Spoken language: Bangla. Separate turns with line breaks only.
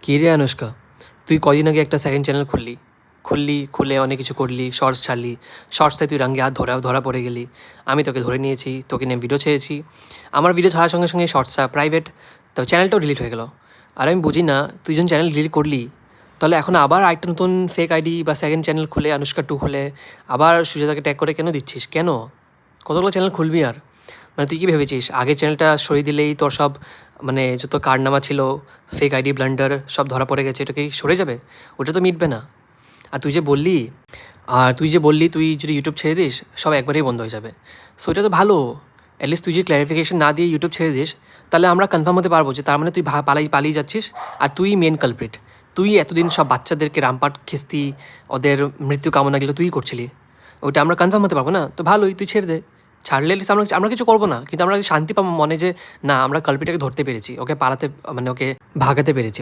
কী রে আনুষ্কা, তুই কদিন আগে একটা সেকেন্ড চ্যানেল খুলে অনেক কিছু করলি, শর্টস ছাড়লি, শর্টসে তুই রাঙ্গে হাত ধরা পড়ে গেলি। আমি তোকে ধরে নিয়েছি, তোকে নিয়ে ভিডিও ছেড়েছি। আমার ভিডিও ছাড়ার সঙ্গে সঙ্গে শর্টসটা প্রাইভেট, তো চ্যানেলটাও ডিলিট হয়ে গেল। আর আমি বুঝি না, তুই যখন চ্যানেল ডিলিট করলি, তাহলে এখন আবার একটা নতুন ফেক আইডি বা সেকেন্ড চ্যানেল খুলে আনুষ্কা 2 খুলে আবার সুজাতাকে ট্যাগ করে কেন দিচ্ছিস? কেন? কতগুলো চ্যানেল খুলবি আর? মানে তুই কি ভেবেছিস আগের চ্যানেলটা সরিয়ে দিলেই তোর সব মানে যত কারনামা ছিল, ফেক আইডি ব্লান্ডার সব ধরা পড়ে গেছে, এটা কি সরে যাবে? ওটা তো মিটবে না। আর তুই যে বললি তুই যদি ইউটিউব ছেড়ে দিস, সব একবারেই বন্ধ হয়ে যাবে। সো এটা তো ভালো। অ্যাটলিস্ট তুই যে ক্ল্যারিফিকেশন না দিয়ে ইউটিউব ছেড়ে দিস, তাহলে আমরা কনফার্ম হতে পারবো যে তার মানে তুই পালিয়ে যাচ্ছিস, আর তুই মেন কালপ্রিট। তুই এতদিন সব বাচ্চাদেরকে রামপাট খিস্তি, ওদের মৃত্যু কামনাগুলো তুই করছিলি। ওইটা আমরা কনফার্ম হতে পারবো না, তো ভালোই, তুই ছেড়ে দে। ছাড়লে at least আমরা আমরা কিছু করবো না, কিন্তু আমরা শান্তি পাবো মনে যে না, আমরা কালপ্রিটটাকে ধরতে পেরেছি, ওকে পালাতে মানে ওকে ভাগাতে পেরেছি।